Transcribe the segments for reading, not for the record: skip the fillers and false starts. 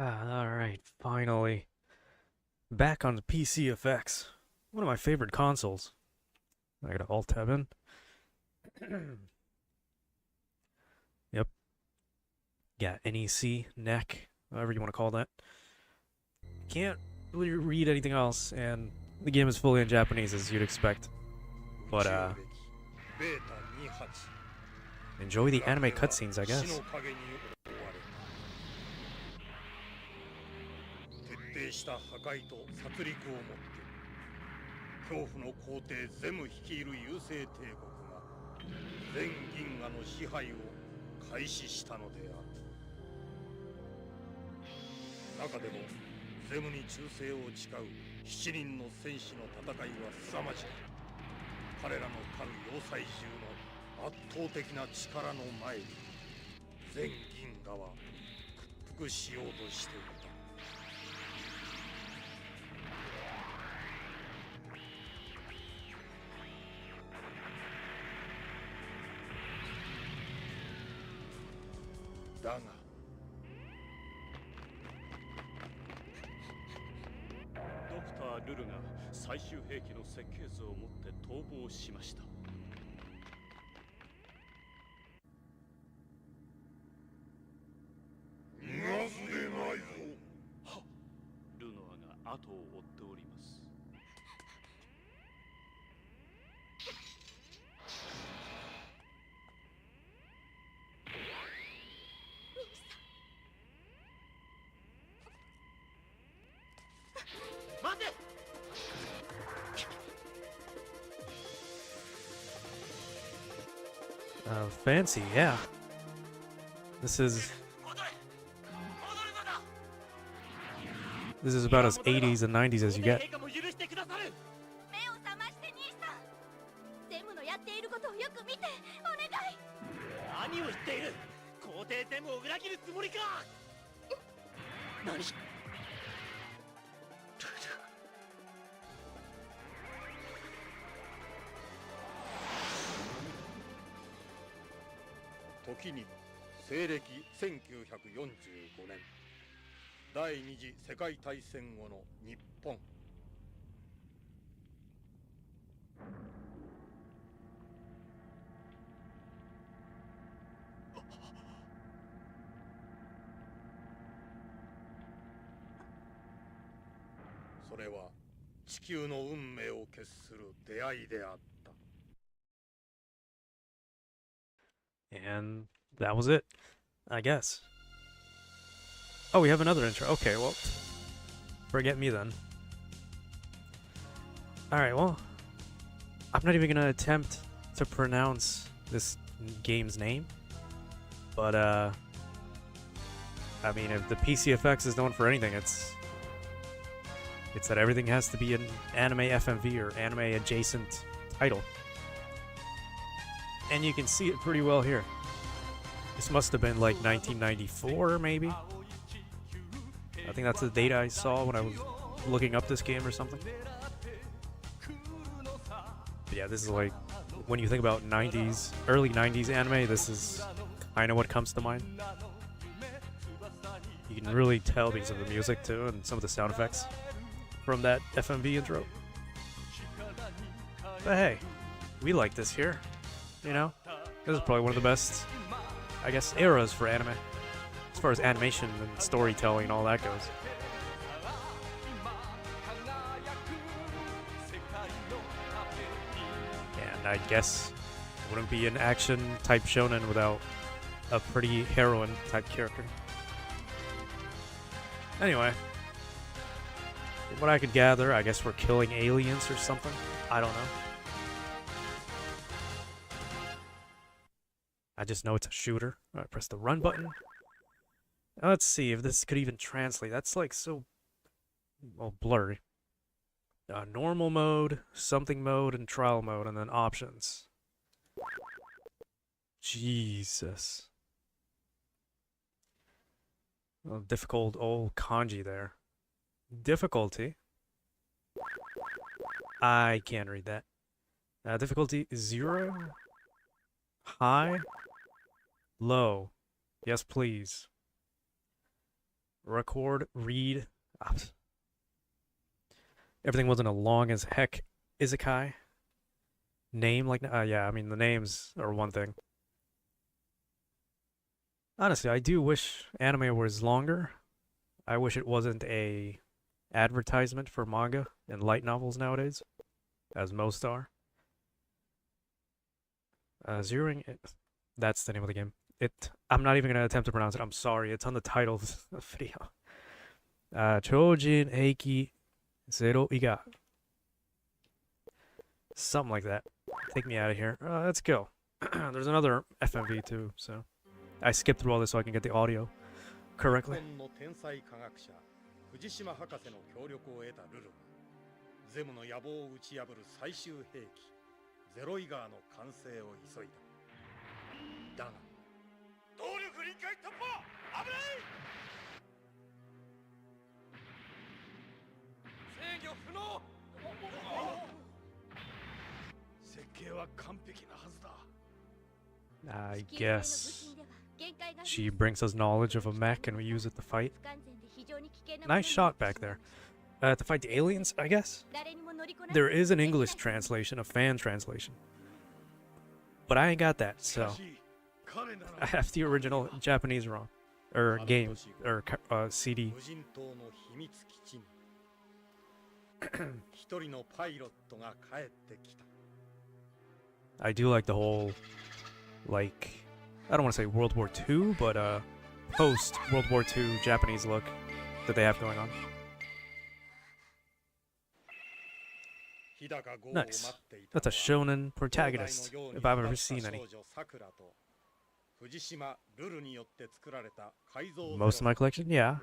Alright, finally. Back on the PC effects. One of my favorite consoles. I gotta alt tab in. Yep. Yeah, NEC, neck, whatever you want to call that. Can't really read anything else, and the game is fully in Japanese as you'd expect. But, enjoy the anime cutscenes, I guess. 徹底した破壊と殺戮をもって恐怖の皇帝ゼム率いる優勢帝国が全銀河の支配を開始したのである。中でもゼムに忠誠を誓う7人の戦士の戦いは凄まじく、彼らの狩る要塞獣の圧倒的な力の前に全銀河は屈服しようとしていた。だがドクター・ルルが最終兵器の設計図を持って逃亡しました。逃がすでないぞ。はっ、ルノアが後を追っております。待て。Fancy, yeah. This is about as 80s and 90s as you get. 目を覚まして兄さん。ゼムのやっていることをよく見てお願い。何を言っている。皇帝ゼムを裏切るつもりか。何。時に西暦1945年第二次世界大戦後の日本。それは地球の運命を決する出会いであった。And that was it, I guess. Oh, we have another intro. Okay, well, forget me then. Alright, well, I'm not even gonna attempt to pronounce this game's name. But, I mean, if the PCFX is known for anything, it's that everything has to be an anime FMV or anime adjacent title. And you can see it pretty well here. This must have been like 1994, maybe? I think that's the date I saw when I was looking up this game or something. But yeah, this is like, when you think about 90s, early 90s anime, this is kind of what comes to mind. You can really tell because of the music too, and some of the sound effects from that FMV intro. But hey, we like this here. You know, this is probably one of the best, I guess, eras for anime, as far as animation and storytelling and all that goes. And I guess it wouldn't be an action-type shonen without a pretty heroine-type character. Anyway, from what I could gather, I guess we're killing aliens or something. I don't know. I just know it's a shooter. Alright, press the run button. Now let's see if this could even translate. That's like so, well, blurry. Normal mode, something mode, and trial mode, and then options. Jesus. Well, difficult old kanji there. Difficulty. I can't read that. Difficulty 0. High. Low. Yes, please. record, read. Everything wasn't a long as heck isekai name. Like, yeah, I mean the names are one thing. Honestly, I do wish anime was longer. I wish it wasn't a advertisement for manga and light novels nowadays, as most are. Zeroing it. That's the name of the game. I'm not even gonna attempt to pronounce it. I'm sorry. It's on the title of the video. Chōjin Heiki Zeroigar. Something like that. Take me out of here. Let's go. There's another FMV too, so I skipped through all this so I can get the audio correctly. の天才科学者藤島博士の協力を得たルルがゼムの野望を打ち破る最終兵器ゼロイガーの完成を急いだ。だが動力臨界突破危ない。制御不能。設計は完璧なはずだ。I guess she brings us knowledge of a mech and we use it to fight. Nice shot back there. To fight the aliens, I guess? There is an English translation, a fan translation. But I ain't got that, so I have the original Japanese wrong. Or game, or CD. 一人のパイロットが帰ってきた。I do like the whole, like, I don't want to say World War II, but post World War II Japanese look that they have going on. Nice. That's a shonen protagonist, if I've ever seen any. Most of my collection, yeah.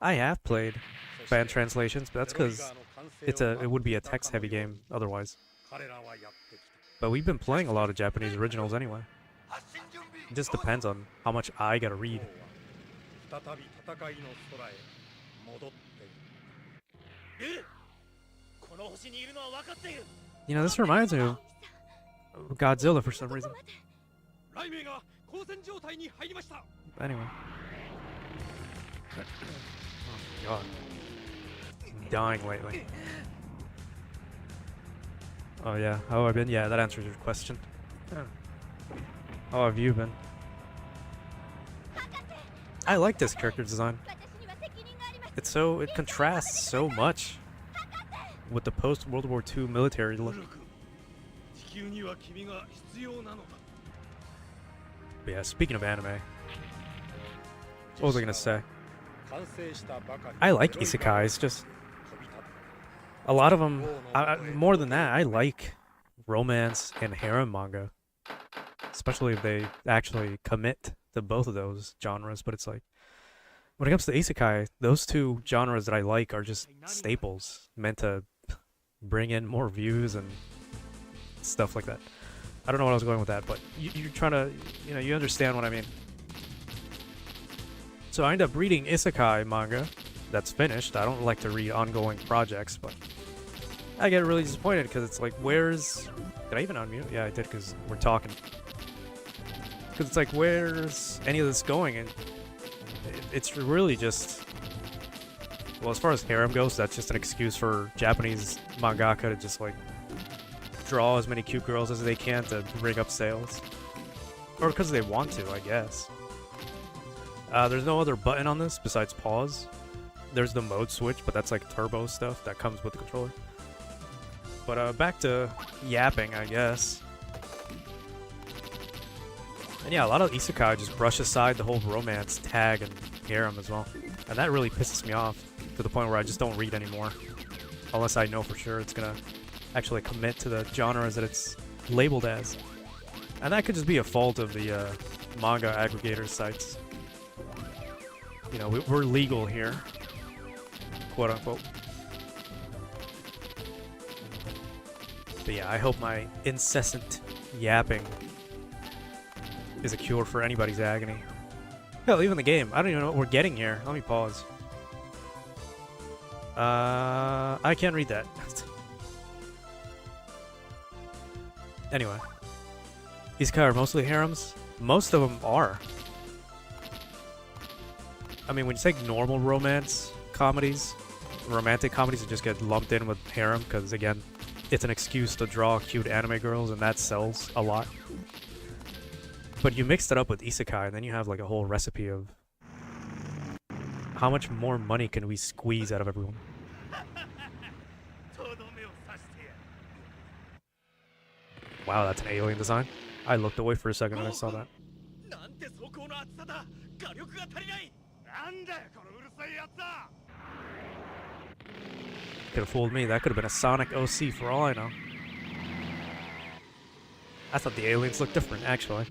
I have played fan translations, but that's because it would be a text-heavy game otherwise. But we've been playing a lot of Japanese originals anyway. It just depends on how much I gotta read. You know, this reminds me of Godzilla for some reason. Anyway. Oh god. I'm dying lately. Oh yeah, how have I been? Yeah, that answers your question. How have you been? I like this character design. It contrasts so much with the post-World War II military look. But yeah, speaking of anime, what was I gonna say? I like isekais, just a lot of them, more than that, I like romance and harem manga. Especially if they actually commit to both of those genres, but it's like, when it comes to isekai, those two genres that I like are just staples, meant to bring in more views and stuff like that. I don't know what I was going with that, but you're trying to, you know, you understand what I mean. So I end up reading isekai manga that's finished. I don't like to read ongoing projects, but I get really disappointed because it's like, where's... Did I even unmute? Yeah, I did because we're talking. Because it's like, where's any of this going? And it's really just... Well, as far as harem goes, that's just an excuse for Japanese mangaka to just like draw as many cute girls as they can to rig up sales. Or because they want to, I guess. There's no other button on this besides pause. There's the mode switch, but that's like turbo stuff that comes with the controller. But back to yapping, I guess. And yeah, a lot of isekai just brush aside the whole romance tag and harem as well. And that really pisses me off to the point where I just don't read anymore. Unless I know for sure it's gonna actually commit to the genres that it's labeled as. And that could just be a fault of the manga aggregator sites. You know, we're legal here, quote unquote. But yeah, I hope my incessant yapping is a cure for anybody's agony. Hell, even the game. I don't even know what we're getting here. Let me pause. I can't read that. Anyway. Isekai are mostly harems. Most of them are. I mean, when you take normal romance comedies, romantic comedies, and just get lumped in with harem, because again, it's an excuse to draw cute anime girls, and that sells a lot. But you mixed it up with isekai, and then you have like a whole recipe of how much more money can we squeeze out of everyone. Wow, that's an alien design. I looked away for a second when I saw that. Could have fooled me. That could have been a Sonic OC for all I know. I thought the aliens looked different, actually.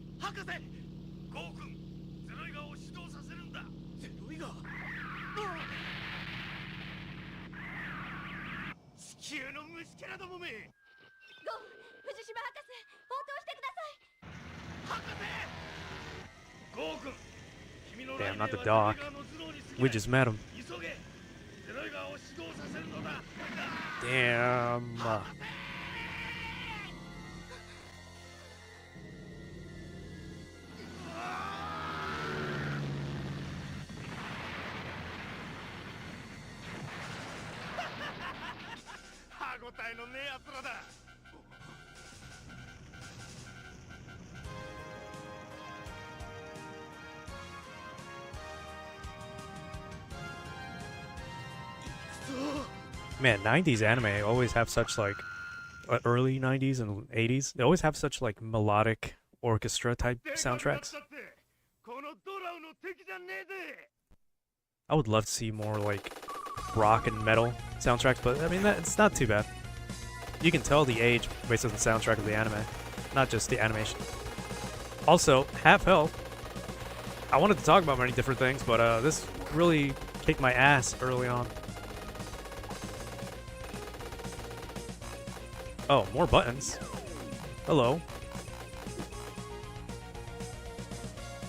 Damn, not the doc. We just met him. Damn. Man, 90s anime always have such like early 90s and 80s. They always have such like melodic orchestra type soundtracks. I would love to see more like rock and metal soundtracks, but I mean it's not too bad. You can tell the age based on the soundtrack of the anime, not just the animation. Also, Half Hell. I wanted to talk about many different things, but this really kicked my ass early on. Oh, more buttons. Hello.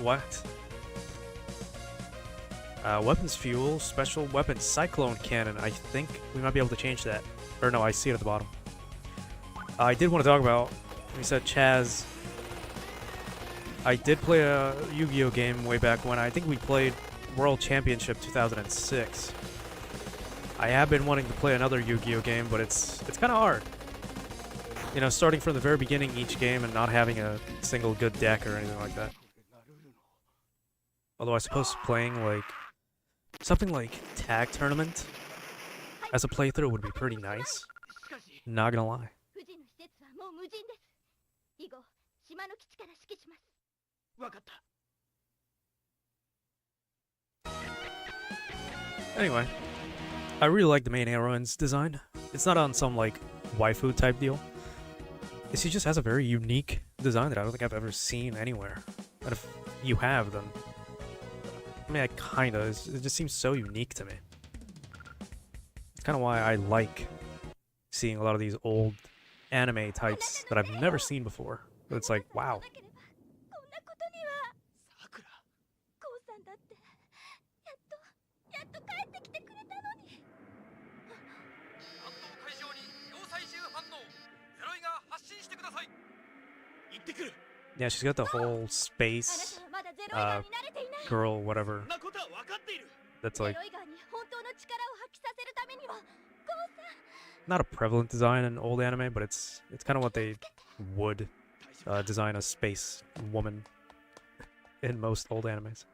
What? Weapons fuel, special weapons, cyclone cannon. I think we might be able to change that. Or no, I see it at the bottom. I did want to talk about, we said Chaz. I did play a Yu-Gi-Oh game way back when. I think we played World Championship 2006. I have been wanting to play another Yu-Gi-Oh game, but it's kind of hard. You know, starting from the very beginning each game and not having a single good deck or anything like that. Although I suppose playing like something like Tag Tournament as a playthrough would be pretty nice. Not gonna lie. Anyway, I really like the main heroine's design. It's not on some like waifu type deal. She just has a very unique design that I don't think I've ever seen anywhere. And if you have, then I mean, it just seems so unique to me. It's kind of why I like seeing a lot of these old anime types that I've never seen before. But it's like, wow. Yeah, she's got the whole space girl, whatever. That's like not a prevalent design in old anime, but it's kind of what they would design a space woman in most old animes.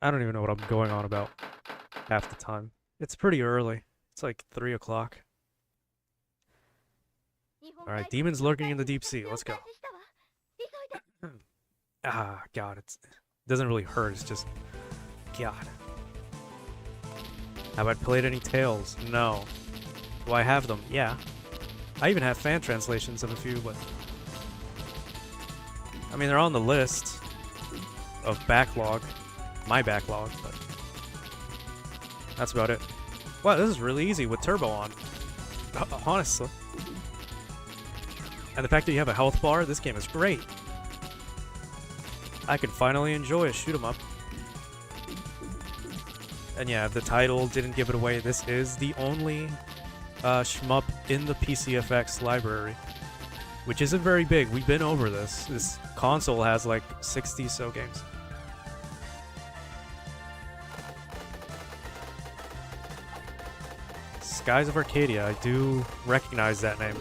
I don't even know what I'm going on about half the time. It's pretty early. It's like 3 o'clock. Alright, demons lurking in the deep sea. Let's go. Ah, God, it doesn't really hurt. It's just, God. Have I played any Tales? No. Do I have them? Yeah. I even have fan translations of a few, but I mean, they're on the list of backlog. My backlog, but that's about it. Wow, this is really easy with turbo on. Honestly. And the fact that you have a health bar, this game is great. I can finally enjoy a shoot 'em up. And yeah, the title didn't give it away. This is the only shmup in the PCFX library, which isn't very big. We've been over this. This console has like 60 so games. Skies of Arcadia. I do recognize that name.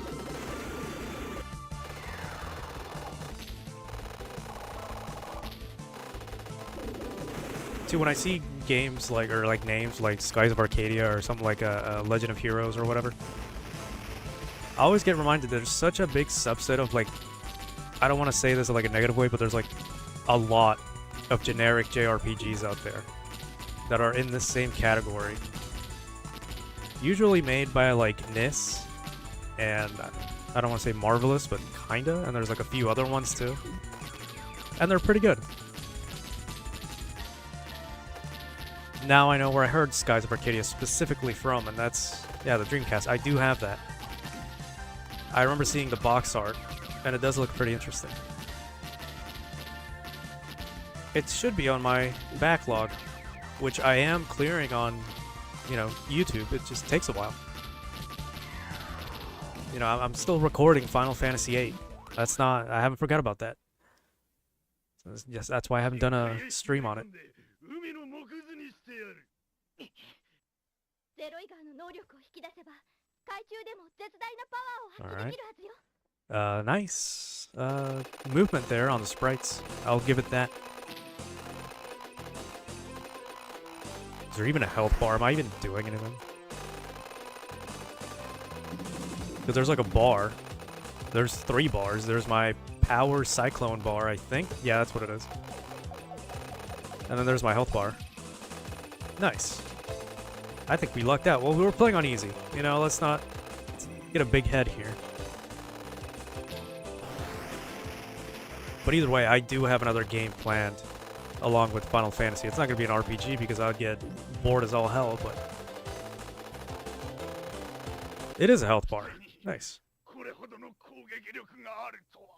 See, when I see games like, or like names like Skies of Arcadia or something like a Legend of Heroes or whatever, I always get reminded there's such a big subset of, like, I don't want to say this in like a negative way, but there's like a lot of generic JRPGs out there that are in this same category. Usually made by like NIS, and I don't want to say Marvelous, but kinda, and there's like a few other ones too. And they're pretty good. Now I know where I heard Skies of Arcadia specifically from, and that's, yeah, the Dreamcast. I do have that. I remember seeing the box art, and it does look pretty interesting. It should be on my backlog, which I am clearing on, you know, YouTube. It just takes a while. You know, I'm still recording Final Fantasy VIII. That's not, I haven't forgot about that. So yes, that's why I haven't done a stream on it. ゼロイガーの能力を引き出せば海中でも絶大なパワーを発揮できるはずよ。Nice movement there on the sprites. I'll give it that. Is there even a health bar? Am I even doing anything? Because there's like a bar. There's 3 bars. There's my power cyclone bar, I think. Yeah, that's what it is. And then there's my health bar. Nice. I think we lucked out. Well, we were playing on easy. You know, let's not get a big head here. But either way, I do have another game planned along with Final Fantasy. It's not going to be an RPG because I'd get bored as all hell, but it is a health bar. Nice.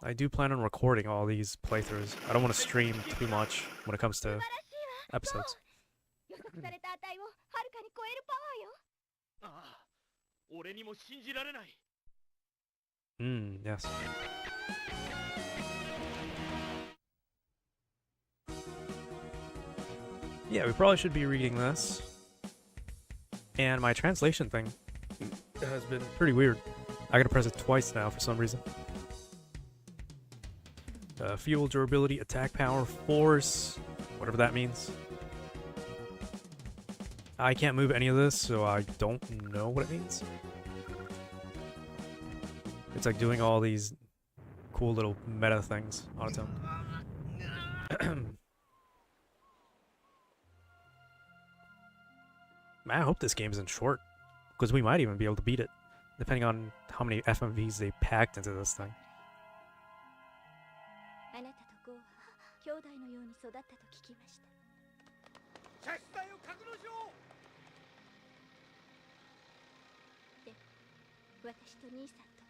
I do plan on recording all these playthroughs. I don't want to stream too much when it comes to episodes. 予測された値をはるかに超えるパワーよ。ああ、俺にも信じられない。Yes. Yeah, we probably should be reading this. And my translation thing has been pretty weird. I gotta press it twice now for some reason. Fuel, durability, attack power, force, whatever that means. I can't move any of this, so I don't know what it means. It's like doing all these cool little meta things on its own. Man, I hope this game isn't short, because we might even be able to beat it, depending on how many FMVs they packed into this thing. あなたとゴーは兄弟のように育ったと聞きました。射出体を格納しろ。で、私と兄さんと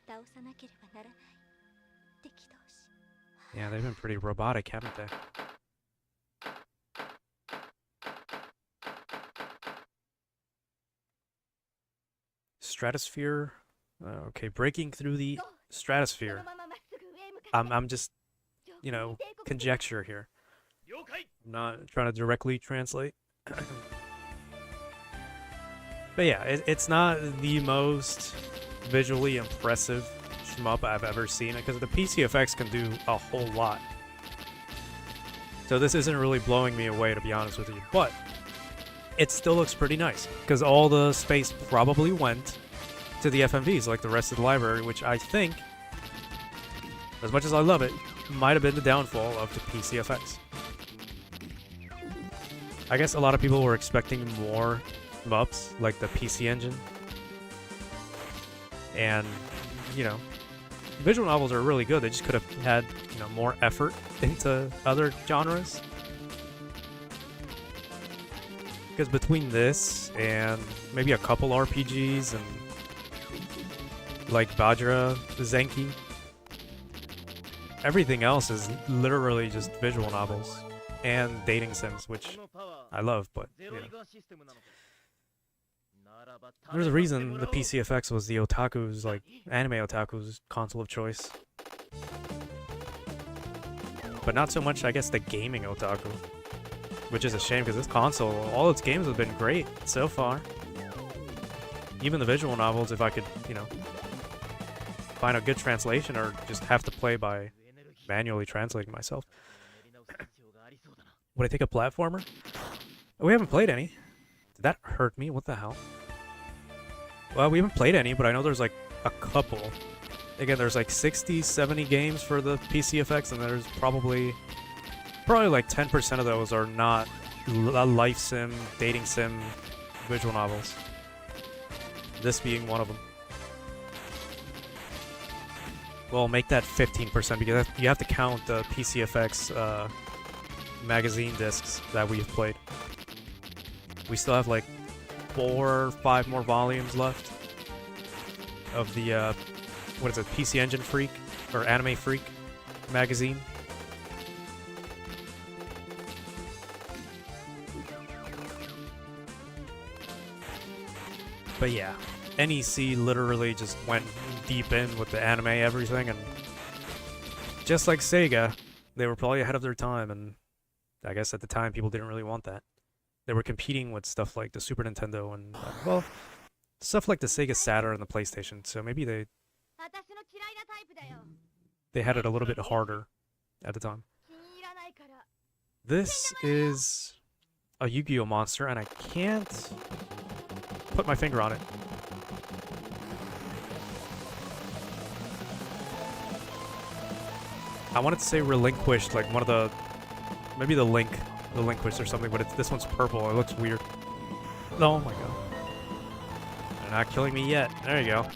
倒さなければならない敵同士。Yeah, they've been pretty robotic, haven't they? Stratosphere. Okay, breaking through the stratosphere. そのまままっすぐ上へ向かって。 I'm just, you know, conjecture here. 了解。 I'm not trying to directly translate. But yeah, it's not the most visually impressive shmup I've ever seen, because the PC effects can do a whole lot. So this isn't really blowing me away, to be honest with you. But it still looks pretty nice, because all the space probably went to the FMVs like the rest of the library, which I think, as much as I love it, might have been the downfall of the PC effects. I guess a lot of people were expecting more shmups like the PC engine. And, you know, visual novels are really good. They just could have had, you know, more effort into other genres. Because between this and maybe a couple RPGs and like Bajra, Zenki, everything else is literally just visual novels and dating sims, which I love, but you know. There's a reason the PCFX was the otaku's, like, anime otaku's console of choice. But not so much, I guess, the gaming otaku. Which is a shame, because this console, all its games have been great so far. even the visual novels, if I could, you know, find a good translation or just have to play by manually translating myself. Would I take a platformer? Oh, we haven't played any. Did that hurt me? What the hell? Well, we haven't played any, but I know there's like a couple. Again, there's like 60, 70 games for the PCFX, and there's probably like 10% of those are not life sim, dating sim, visual novels. This being one of them. Well, make that 15% because you have to count the PCFX magazine discs that we've played. We still have like 4 or 5 more volumes left of the what is it, PC Engine Freak or Anime Freak magazine. But yeah, NEC literally just went deep in with the anime everything, and just like Sega, they were probably ahead of their time, and I guess at the time people didn't really want that. They were competing with stuff like the Super Nintendo and, well, stuff like the Sega Saturn and the PlayStation, so maybe they had it a little bit harder at the time. This is a Yu-Gi-Oh monster, and I can't put my finger on it. I wanted to say relinquished, like one of the, maybe the Relinquished or something, but this one's purple. It looks weird. Oh my god. They're not killing me yet. There you go.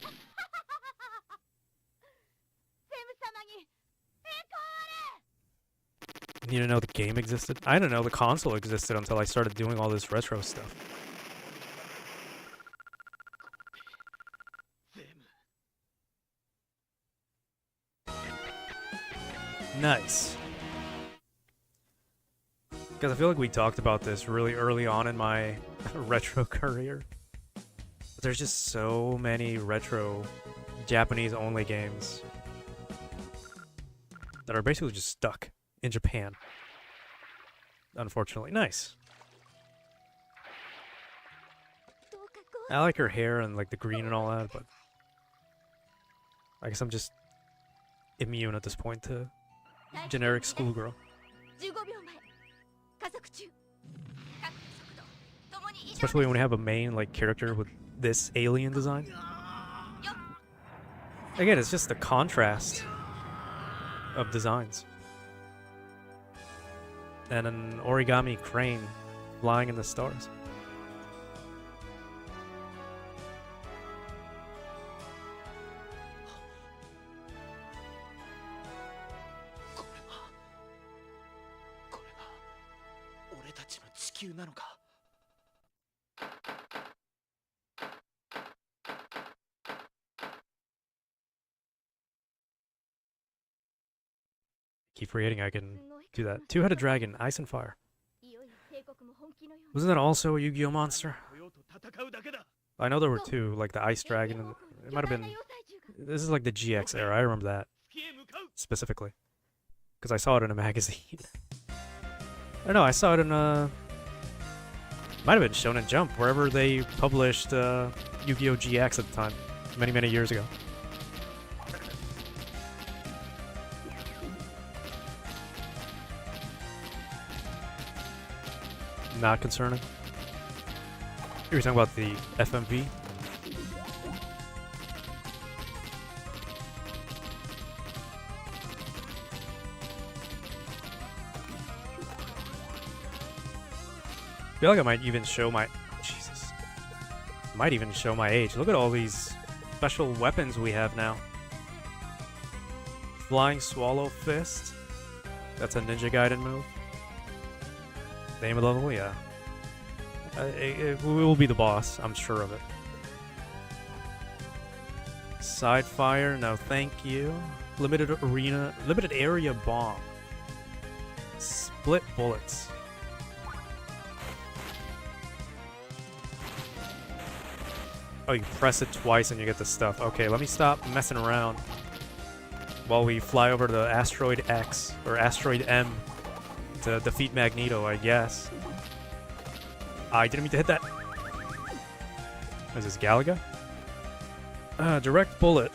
You need to know the game existed? I didn't know the console existed until I started doing all this retro stuff. Nice. Because I feel like we talked about this really early on in my retro career. But there's just so many retro Japanese-only games that are basically just stuck in Japan. Unfortunately. Nice. I like her hair and like the green and all that, but I guess I'm just immune at this point to generic schoolgirl. Especially when we have a main like character with this alien design. Again, it's just the contrast of designs. And an origami crane flying in the stars. Keep forgetting I can do that. Two-headed dragon, ice and fire. Wasn't that also a Yu-Gi-Oh monster? I know there were two, like the ice dragon. And it might have been. This is like the GX era. I remember that specifically because I saw it in a magazine. I don't know. I saw it in a. Might have been Shonen Jump, wherever they published Yu-Gi-Oh GX at the time, many years ago. Not concerning. You were talking about the FMV? I feel like I might even show my... Oh, Jesus. Might even show my age. Look at all these special weapons we have now. Flying Swallow Fist. That's a Ninja Gaiden move. Name of the level? Yeah. It will be the boss, I'm sure of it. Side fire? No, thank you. Limited area bomb. Split bullets. Oh, you press it twice and you get the stuff. Okay, let me stop messing around while we fly over to Asteroid X or Asteroid M to defeat Magneto, I guess. I didn't mean to hit that. Is this Galaga? Direct bullet.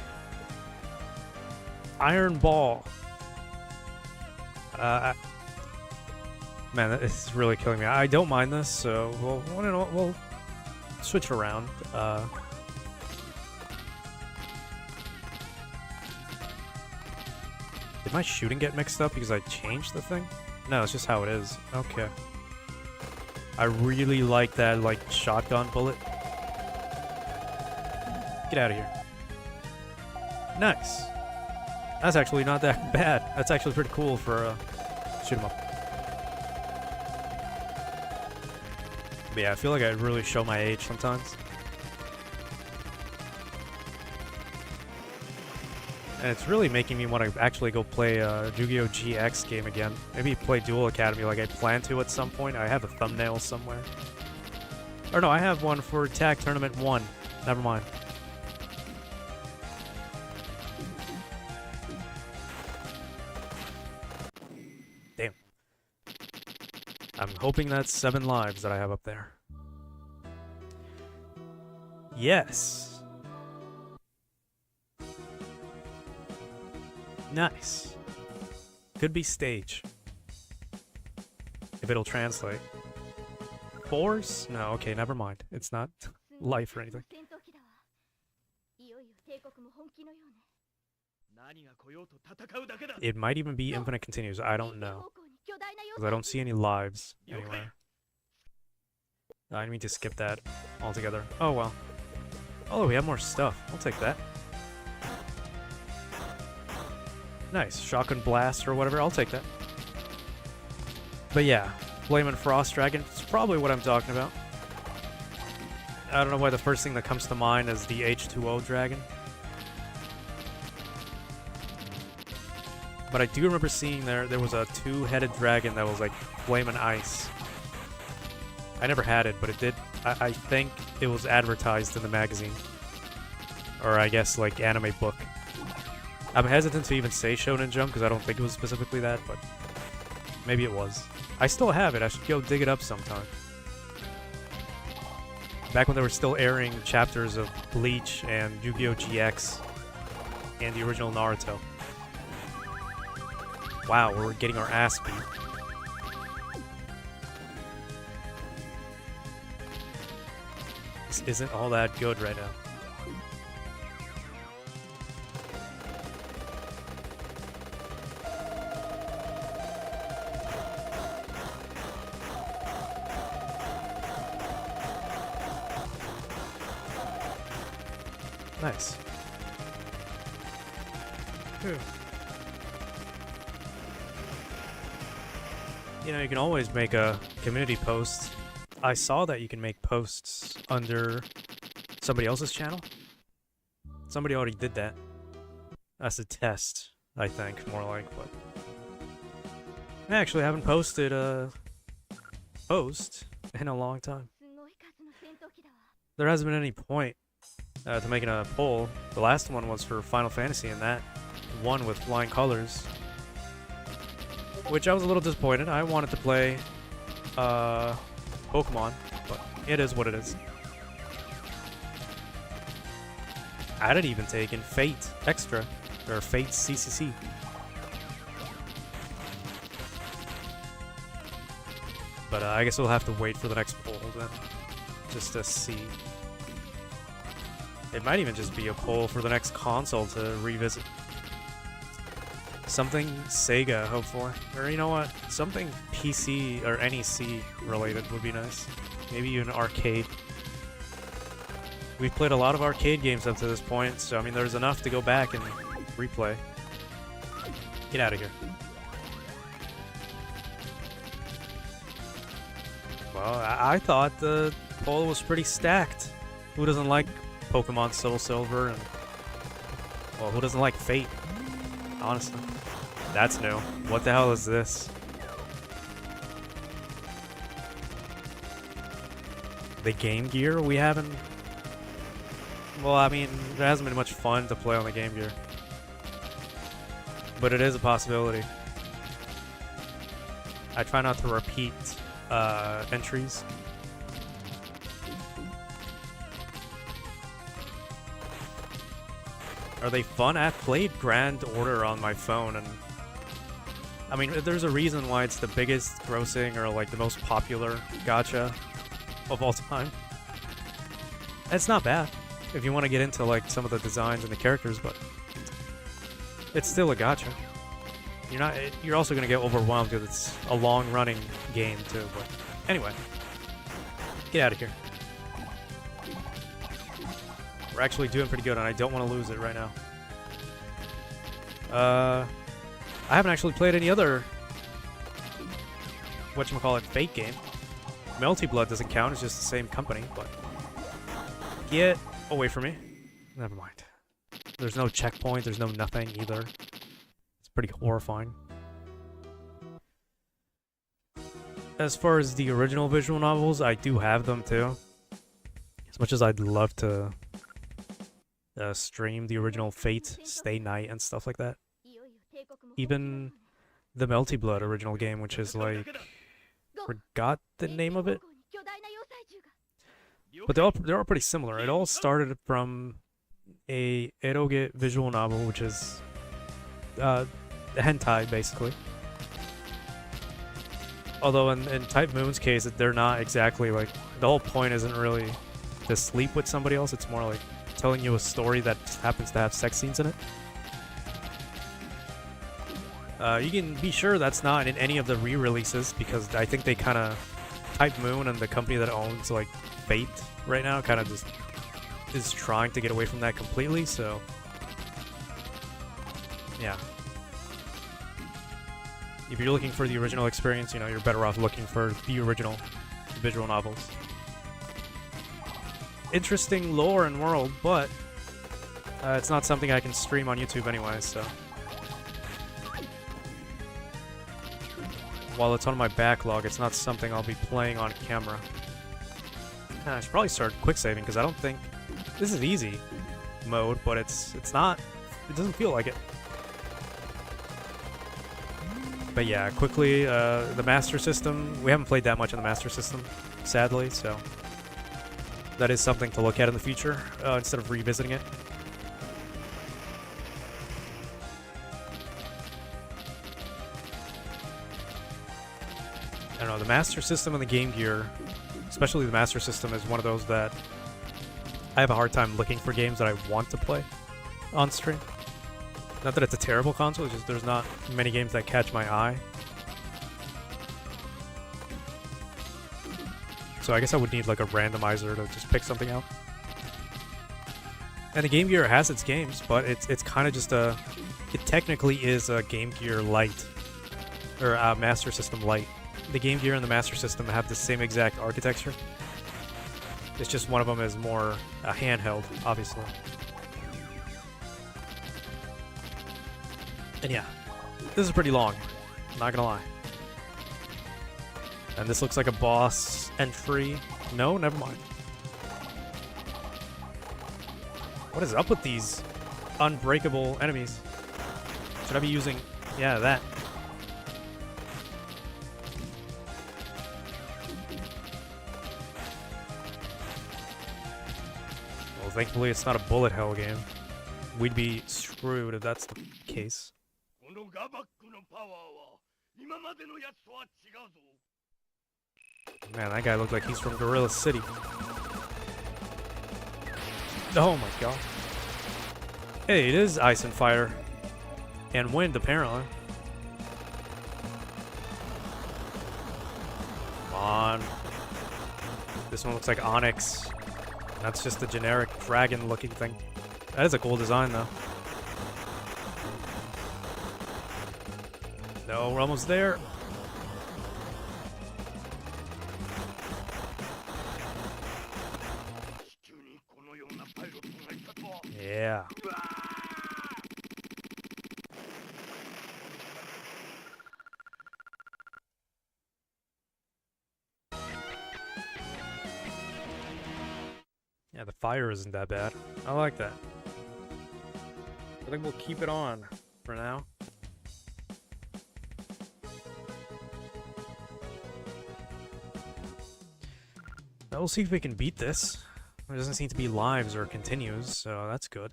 Iron ball. Man, this is really killing me. I don't mind this, so we'll switch around. Did my shooting get mixed up because I changed the thing? No, it's just how it is. Okay. I really like that, like, shotgun bullet. Get out of here. Nice. That's actually not that bad. That's actually pretty cool for shoot 'em up. But yeah, I feel like I really show my age sometimes. And it's really making me want to actually go play a Yu-Gi-Oh! GX game again. Maybe play Duel Academy like I plan to at some point. I have a thumbnail somewhere. Or no, I have one for Tag Tournament 1. Never mind. Damn. I'm hoping that's 7 lives that I have up there. Yes. Nice. Could be stage. If it'll translate. Force? No, okay, never mind. It's not life or anything. It might even be infinite continues. I don't know. Because I don't see any lives anywhere. I need to skip that altogether. Oh well. Oh, we have more stuff. I'll take that. Nice. Shotgun blast or whatever. I'll take that. But yeah, Flame and Frost Dragon. It's probably what I'm talking about. I don't know why the first thing that comes to mind is the H2O dragon. But I do remember seeing there was a 2-headed dragon that was like flame and ice. I never had it, but it did. I think it was advertised in the magazine. Or I guess like anime book. I'm hesitant to even say Shonen Jump because I don't think it was specifically that, but maybe it was. I still have it. I should go dig it up sometime. Back when they were still airing chapters of Bleach and Yu-Gi-Oh! GX and the original Naruto. Wow, we're getting our ass beat. This isn't all that good right now. Nice. Whew. You know, you can always make a community post. I saw that you can make posts under somebody else's channel. Somebody already did that. That's a test, I think, more like, but... I actually haven't posted a post in a long time. There hasn't been any point to making a poll. The last one was for Final Fantasy, and that won with flying colors. Which I was a little disappointed. I wanted to play Pokemon, but it is what it is. I'd have even taken Fate Extra, or Fate CCC. But I guess we'll have to wait for the next poll then, just to see. It might even just be a poll for the next console to revisit. Something Sega, hopefully. Or you know what? Something PC or NEC related would be nice. Maybe even arcade. We've played a lot of arcade games up to this point, so I mean there's enough to go back and replay. Get out of here. Well, I thought the poll was pretty stacked. Who doesn't like Pokemon Soul Silver? And well, who doesn't like Fate? Honestly. That's new. What the hell is this? The Game Gear? We haven't... Well, I mean, there hasn't been much fun to play on the Game Gear. But it is a possibility. I try not to repeat entries. Are they fun? I've played Grand Order on my phone, and I mean, there's a reason why it's the biggest grossing or like the most popular gacha of all time. And it's not bad if you want to get into like some of the designs and the characters, but it's still a gacha. You're also gonna get overwhelmed because it's a long-running game too. But anyway, get out of here. We're actually doing pretty good, and I don't want to lose it right now. I haven't actually played any other whatchamacallit Fate game. Melty Blood doesn't count, it's just the same company, but get away from me. Never mind. There's no checkpoint, there's no nothing either. It's pretty horrifying. As far as the original visual novels, I do have them too. As much as I'd love to stream the original Fate, Stay Night, and stuff like that. Even the Melty Blood original game, which is like, forgot the name of it, but they're all pretty similar. It all started from a eroge visual novel, which is hentai basically. Although in Type Moon's case, they're not exactly like, the whole point isn't really to sleep with somebody else. It's more like telling you a story that just happens to have sex scenes in it. You can be sure that's not in any of the re-releases, because I think they kind of, Type Moon and the company that owns like Fate right now kind of just is trying to get away from that completely, so yeah. If you're looking for the original experience, you know, you're better off looking for the original visual novels. Interesting lore and world, but it's not something I can stream on YouTube anyway, so. While it's on my backlog, it's not something I'll be playing on camera. I should probably start quick saving, because I don't think this is easy mode, but it's not. It doesn't feel like it. But yeah, quickly, the Master System. We haven't played that much on the Master System, sadly, so that is something to look at in the future instead of revisiting it. I don't know, the Master System and the Game Gear, especially the Master System, is one of those that I have a hard time looking for games that I want to play on stream. Not that it's a terrible console, it's just there's not many games that catch my eye. So I guess I would need like a randomizer to just pick something out. And the Game Gear has its games, but it's kind of just a... It technically is a Game Gear Lite, or a Master System Lite. The Game Gear and the Master System have the same exact architecture. It's just one of them is more handheld, obviously. And yeah, this is pretty long, not gonna lie. And this looks like a boss entry. No, never mind. What is up with these unbreakable enemies? Should I be using... yeah, that. Well, thankfully it's not a bullet hell game. We'd be screwed if that's the case. Man, that guy looked like he's from Gorilla City. Oh my god. Hey, it is ice and fire. And wind, apparently. Come on. This one looks like Onyx. That's just a generic dragon-looking thing. That is a cool design, though. No, we're almost there. Yeah. Yeah, the fire isn't that bad. I like that. I think we'll keep it on for now. Now we'll see if we can beat this. There doesn't seem to be lives or continues, so that's good.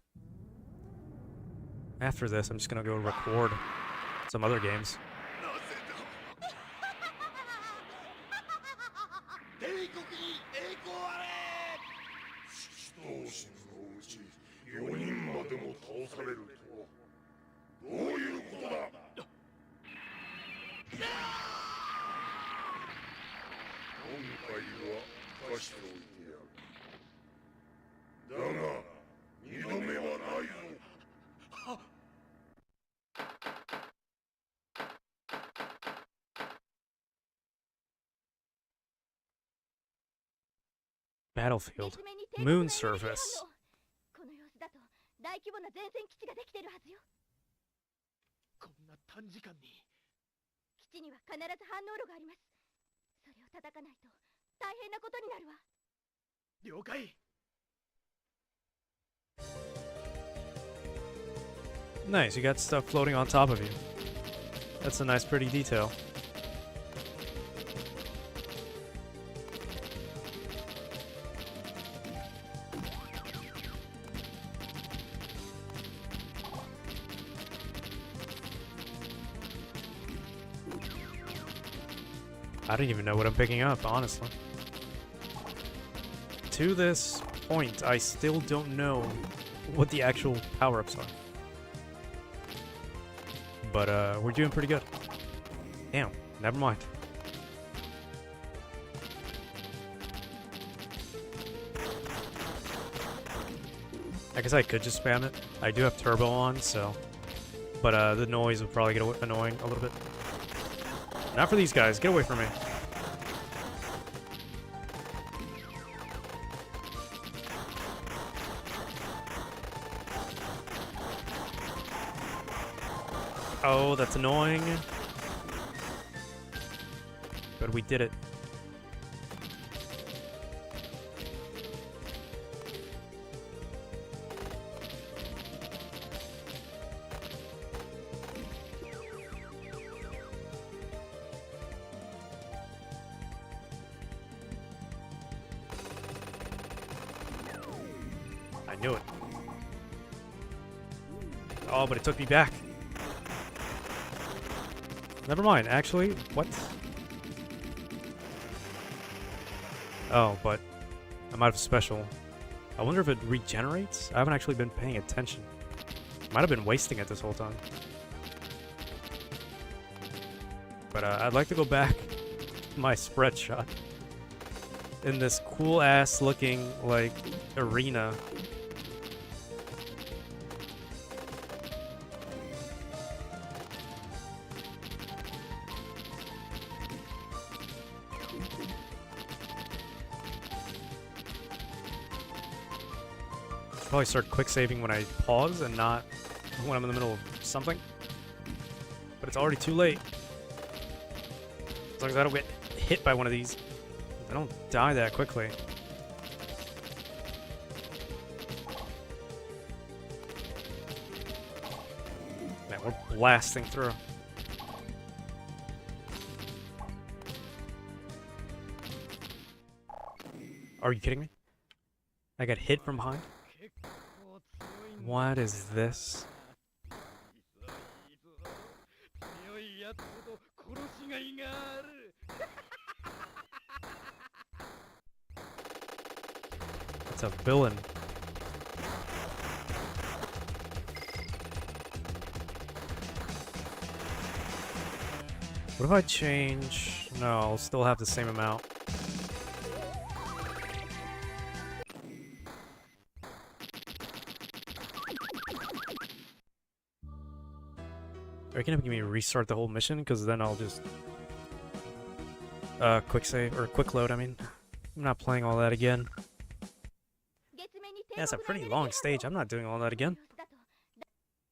After this, I'm just gonna go record some other games. 帝国に栄光あれ。同士のうち4人までも倒されるとはどういうことだ。今回は貸しておいてやる。だが二度目はないぞ。 Battlefield. Moon surface. この様子だと大規模な前線基地ができてるはずよ。こんな短時間に。基地には必ず反応炉があります。それを叩かないと大変なことになるわ。了解。 Nice, you got stuff floating on top of you. That's a nice, pretty detail. I don't even know what I'm picking up, honestly. To this point, I still don't know what the actual power-ups are. But, we're doing pretty good. Damn, never mind. I guess I could just spam it. I do have turbo on, so... But, the noise would probably get annoying a little bit. Not for these guys. Get away from me. Oh, that's annoying. But we did it. I knew it. Oh, but it took me back. Never mind, actually, what? Oh, but I might have a special. I wonder if it regenerates? I haven't actually been paying attention. Might have been wasting it this whole time. But I'd like to go back to my spread shot. In this cool-ass looking, like, arena. Probably start quick saving when I pause and not when I'm in the middle of something. But it's already too late. As long as I don't get hit by one of these. I don't die that quickly. Man, we're blasting through. Are you kidding me? I got hit from behind? What is this? That's a villain. What if I change? No, I'll still have the same amount. Are you gonna make me restart the whole mission? Because then I'll just quick save or quick load. I mean, I'm not playing all that again. Yeah, it's a pretty long stage. I'm not doing all that again.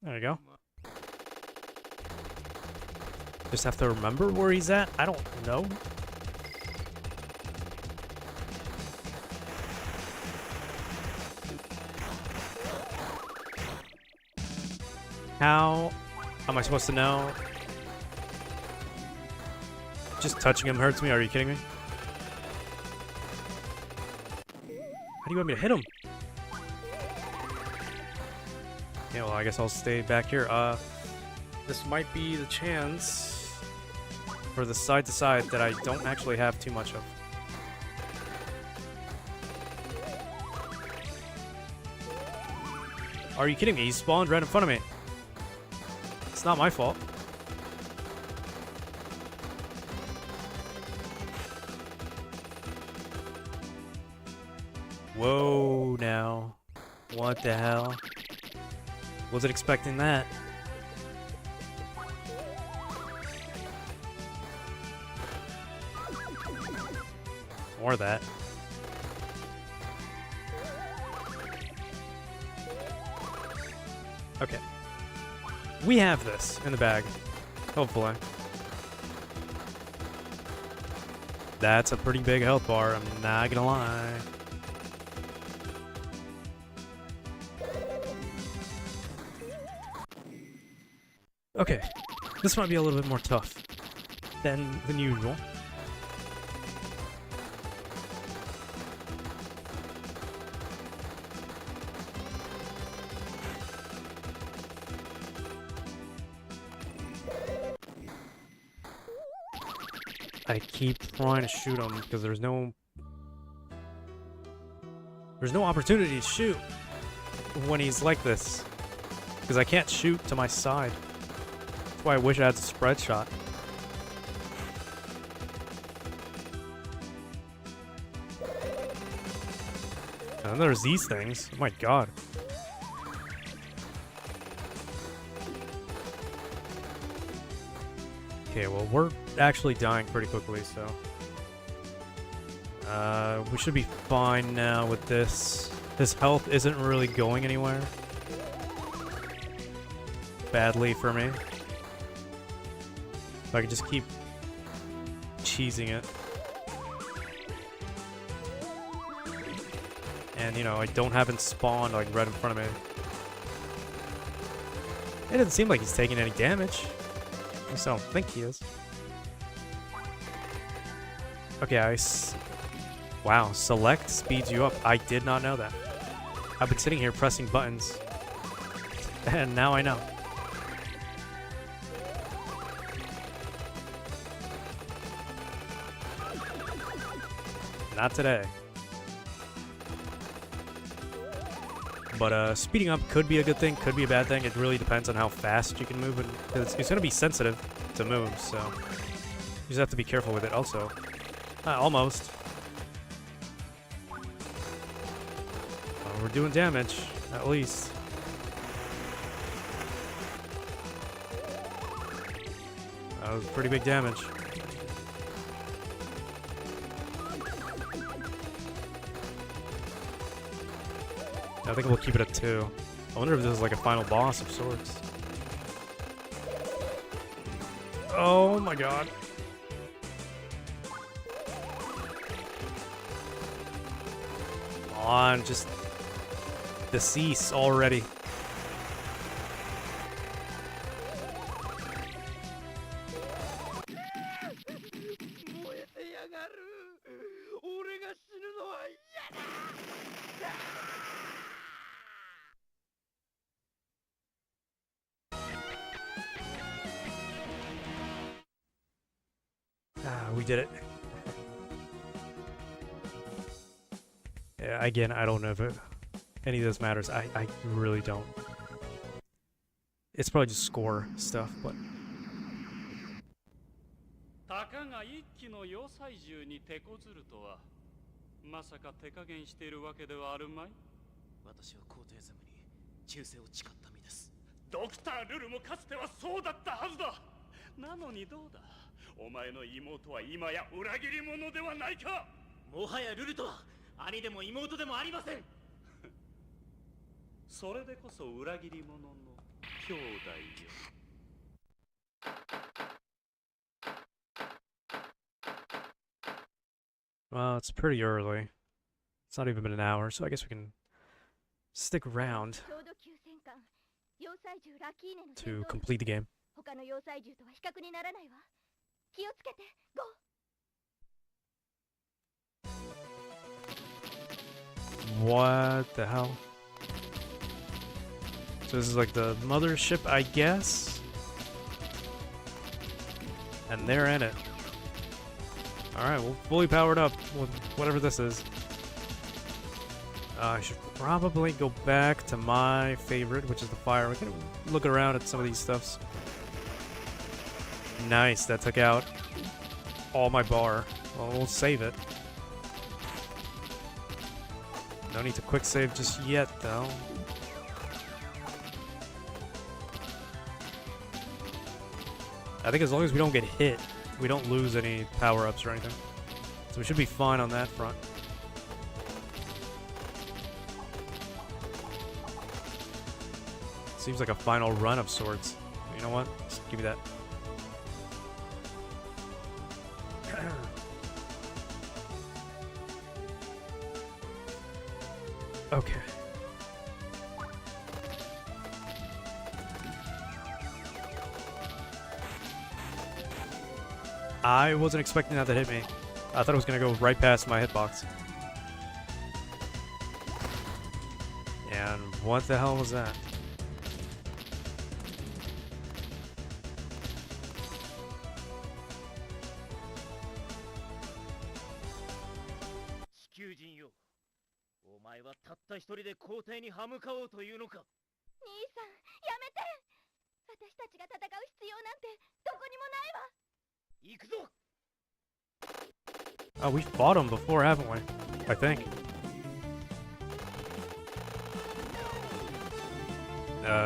There you go. Just have to remember where he's at. I don't know. How am I supposed to know? Just touching him hurts me. Are you kidding me? How do you want me to hit him? Okay, well, I guess I'll stay back here. This might be the chance for the side to side that I don't actually have too much of. Are you kidding me? He spawned right in front of me. It's not my fault. Whoa, now. What the hell? Wasn't expecting that. Or that. Okay. We have this in the bag. Hopefully. That's a pretty big health bar, I'm not gonna lie. Okay. This might be a little bit more tough than usual. I keep trying to shoot him because there's no opportunity to shoot when he's like this. Because I can't shoot to my side. That's why I wish I had a spread shot. And then there's these things. Oh my god. Okay, well, we're actually dying pretty quickly, so... we should be fine now with this. His health isn't really going anywhere. Badly for me. If I could just keep cheesing it. And, you know, I don't have him spawned, like, right in front of me. It doesn't seem like he's taking any damage. At least I don't think he is. Okay, wow, select speeds you up. I did not know that. I've been sitting here pressing buttons. And now I know. Not today. But speeding up could be a good thing, could be a bad thing. It really depends on how fast you can move, and it's going to be sensitive to moves, so you just have to be careful with it. Also, almost. We're doing damage, at least. That was pretty big damage. I think we'll keep it at 2. I wonder if this is like a final boss of sorts. Oh my god. Come on, just decease already. We did it. Yeah, again, I don't know if any of this matters. I really don't. It's probably just score stuff, but... たかが一騎の要塞獣に手こずるとは、まさか手加減しているわけではあるまい。私は皇帝ゼムに忠誠を誓った身です。ドクター・ルルもかつてはそうだったはずだ。なのにどうだ。お前の妹は今や裏切り者ではないか。もはやルルとは兄でも妹でもありません。それでこそ裏切り者の兄弟よ。Well, it's pretty early. It's not even been an hour, so I guess we can stick around to complete the game. What the hell? So this is like the mothership, I guess. And they're in it. Alright, well, fully powered up with whatever this is. I should probably go back to my favorite, which is the fire. We can look around at some of these stuffs. Nice, that took out all my bar. Well, we'll save it. No need to quick save just yet, though. I think as long as we don't get hit, we don't lose any power-ups or anything. So we should be fine on that front. Seems like a final run of sorts. You know what? Just give me that. Okay. I wasn't expecting that to hit me. I thought it was going to go right past my hitbox. And what the hell was that? Chōjinよ、お前はたった一人で皇帝に歯向かおうというのか。兄さん、やめて。私たちが戦う必要なんてどこにもないわ。行くぞ。Oh, we fought him before, haven't we? I think.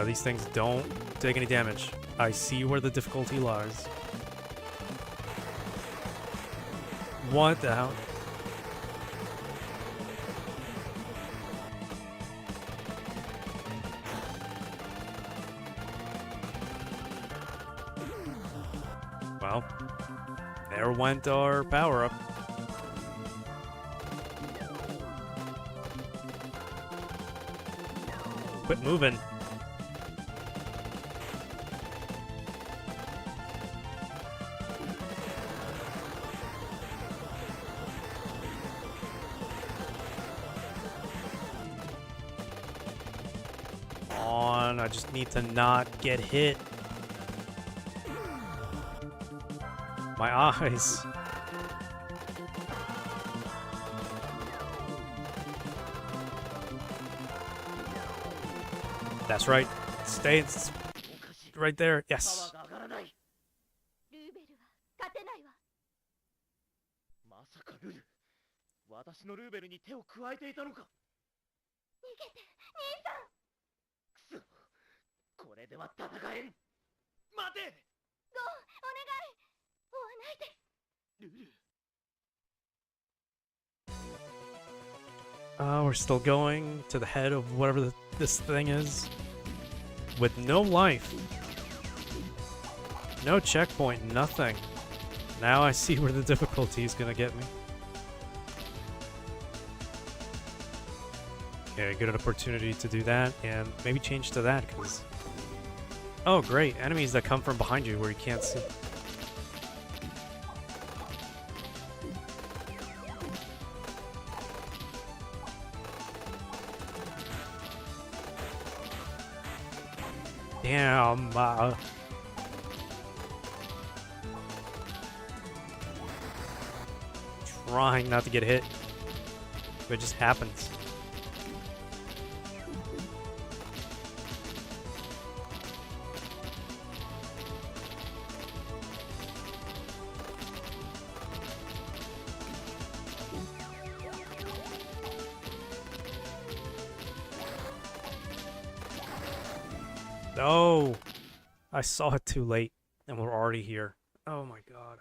These things don't take any damage. I see where the difficulty lies. What the hell? Well, there went our power-up. Quit moving. On, I just need to not get hit. My eyes. That's right. Stay right there. Yes. ルーベルは勝てないわ。まさかルル、私のルーベルに手を加えていたのか。逃げて、兄さん。くそ、これでは戦えん。待て。ゴー、お願い。追わないで。ルル。We're still going to the head of whatever this thing is. With no life. No checkpoint, nothing. Now I see where the difficulty is gonna get me. Yeah, good opportunity to do that, and maybe change to that, because... Oh, great. Enemies that come from behind you where you can't see. Damn. Trying not to get hit. But it just happens. No! I saw it too late, and we're already here. Oh my god.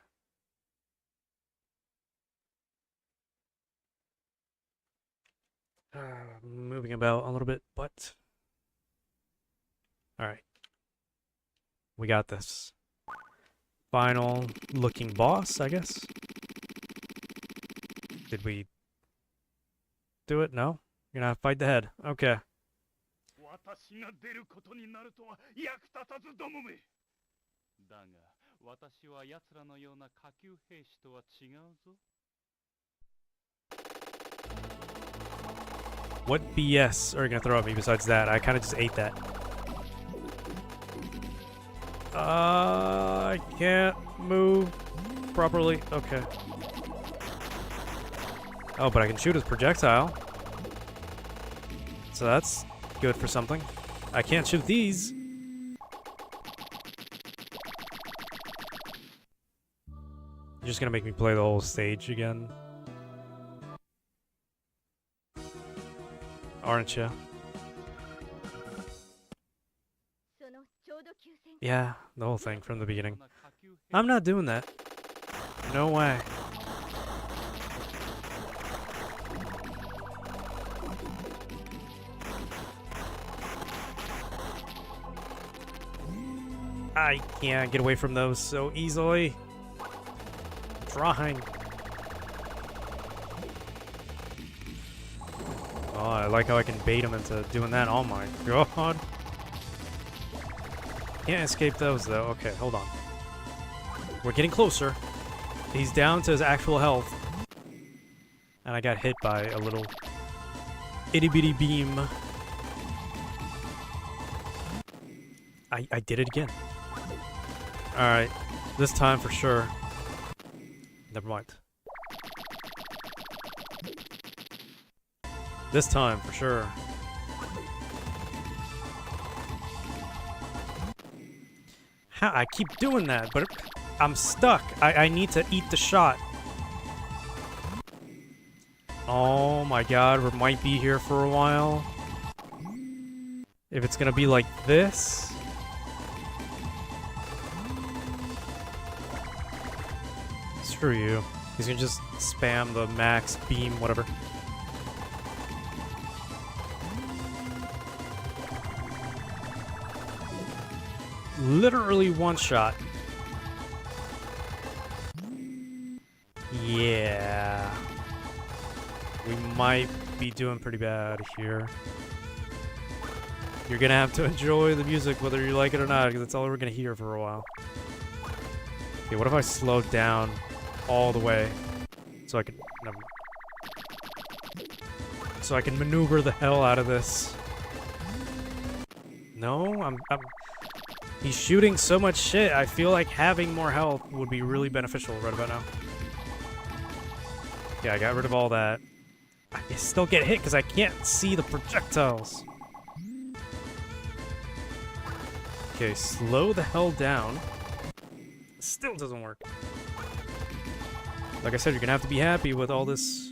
Moving about a little bit, but... Alright. We got this. Final looking boss, I guess? Did we do it? No? You're gonna fight the head. Okay. 私が出ることになるとは役立たずどもめ。だが私は奴らのような下級兵士とは違うぞ。What BS are you gonna throw at me besides that? I kind of just ate that. I can't move properly. Okay. Oh, but I can shoot his projectile. So that's good for something. I can't shoot these. You're just gonna make me play the whole stage again. Aren't you? Yeah, the whole thing from the beginning. I'm not doing that. No way. I can't get away from those so easily. I'm trying. Oh, I like how I can bait him into doing that. Oh my god. Can't escape those though. Okay, hold on. We're getting closer. He's down to his actual health. And I got hit by a little itty bitty beam. I did it again. Alright. This time for sure. Never mind. This time for sure. How? I keep doing that, but I'm stuck. I need to eat the shot. Oh my god, we might be here for a while. If it's gonna be like this. Screw you. He's gonna just spam the max beam, whatever. Literally one shot. Yeah. We might be doing pretty bad here. You're gonna have to enjoy the music whether you like it or not, because that's all we're gonna hear for a while. Okay, what if I slow down all the way so I can... Never mind. So I can maneuver the hell out of this. No, I'm he's shooting so much shit, I feel like having more health would be really beneficial right about now. Yeah, I got rid of all that. I still get hit because I can't see the projectiles. Okay, slow the hell down. Still doesn't work. Like I said, you're gonna have to be happy with all this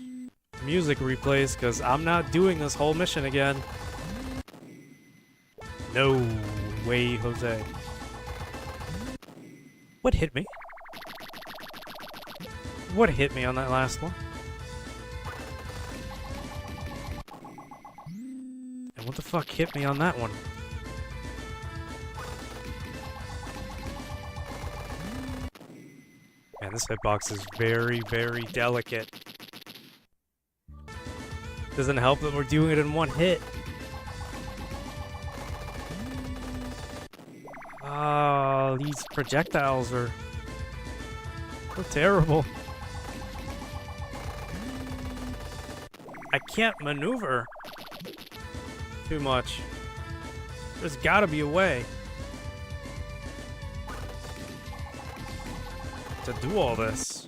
music replays because I'm not doing this whole mission again. No way, Jose. What hit me? What hit me on that last one? And what the fuck hit me on that one? Man, this hitbox is very, very delicate. Doesn't help that we're doing it in one hit. Oh, these projectiles are so terrible. I can't maneuver too much. There's gotta be a way to do all this.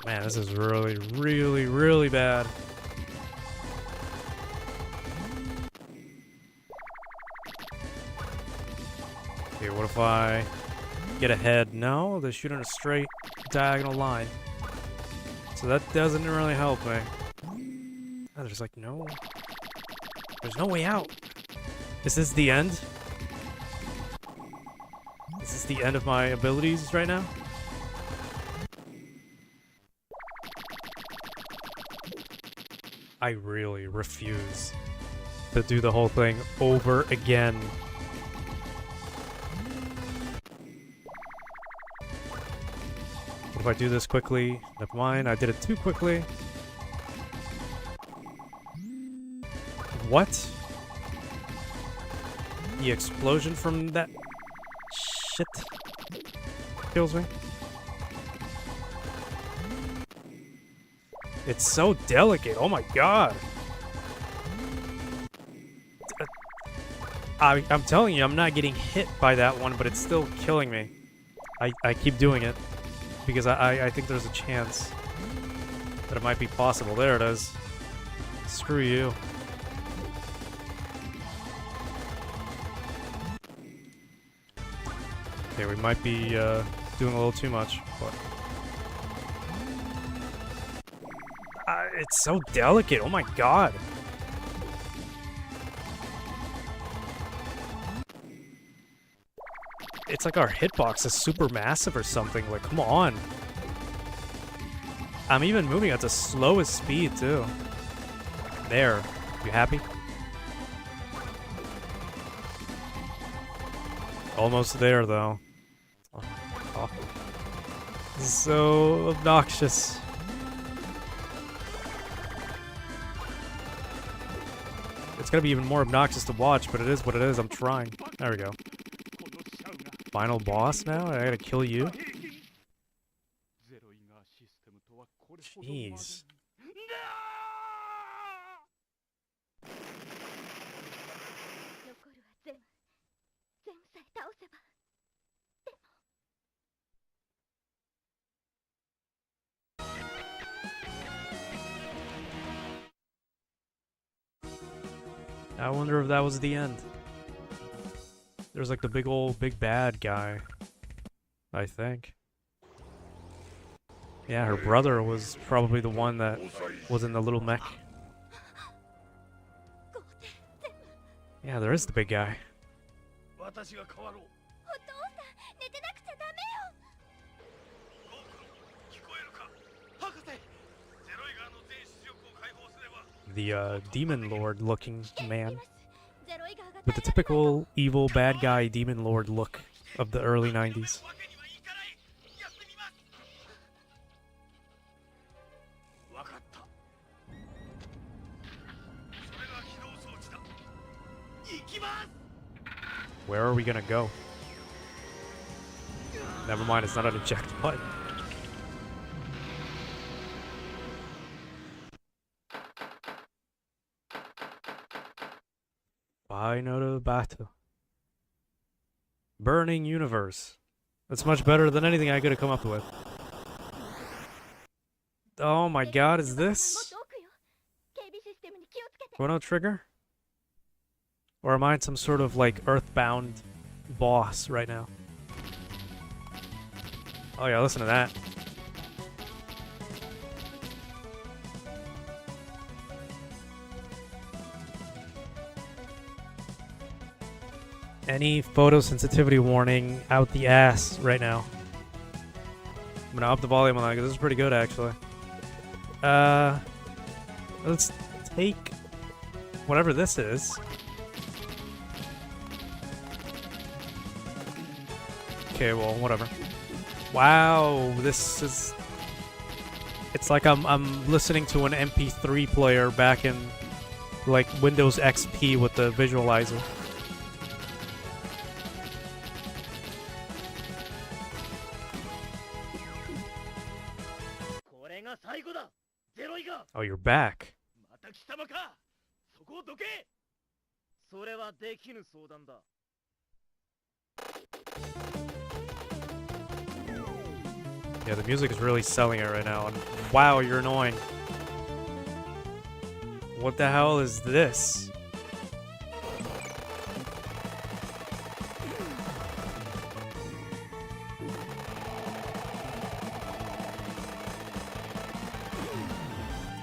Man, this is really, really, really bad. Okay, what if I get ahead? No, they shoot in a straight diagonal line. So that doesn't really help me. Oh, there's like no... There's no way out. Is this the end? Is this the end of my abilities right now? I really refuse to do the whole thing over again. What if I do this quickly? Never mind, I did it too quickly. What? The explosion from that shit kills me. It's so delicate. Oh my god. I'm telling you, I'm not getting hit by that one, but it's still killing me. I keep doing it because I think there's a chance that it might be possible. There it is. Screw you. Okay, we might be doing a little too much, but it's so delicate. Oh my god. It's like our hitbox is super massive or something. Like, come on. I'm even moving at the slowest speed, too. There. You happy? Almost there, though. Oh. This is so obnoxious. It's gonna be even more obnoxious to watch, but it is what it is. I'm trying. There we go. Final boss now? I gotta kill you? Jeez. I wonder if that was the end. There's like the big bad guy, I think. Yeah, her brother was probably the one that was in the little mech. Yeah, there is the big guy. The demon lord looking man. With the typical evil bad guy demon lord look of the early 90s. Where are we gonna go? Never mind, it's not an eject button. Final battle. Burning universe. That's much better than anything I could have come up with. Oh my god, is this Chrono Trigger? Or am I some sort of like earthbound boss right now? Oh yeah, listen to that. Any photosensitivity warning out the ass right now. I'm gonna up the volume on that because this is pretty good actually. Let's take whatever this is. Okay, well, whatever. Wow, this is... It's like I'm listening to an MP3 player back in like Windows XP with the visualizer. Oh, you're back. Yeah, the music is really selling it right now, and wow, you're annoying. What the hell is this?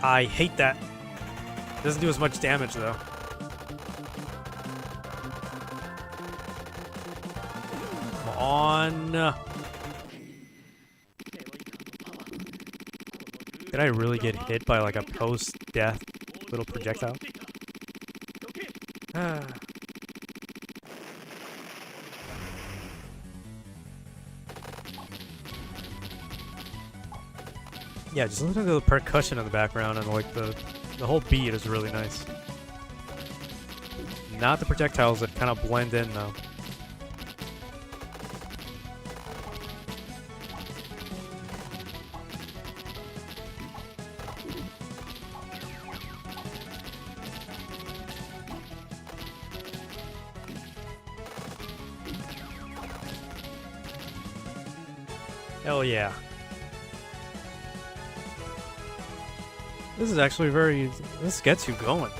I hate that. Doesn't do as much damage though. Come on. Did I really get hit by like a post-death little projectile? Yeah, just listen to the percussion in the background and like the whole beat is really nice. Not the projectiles that kind of blend in though. Hell yeah. This is actually this gets you going.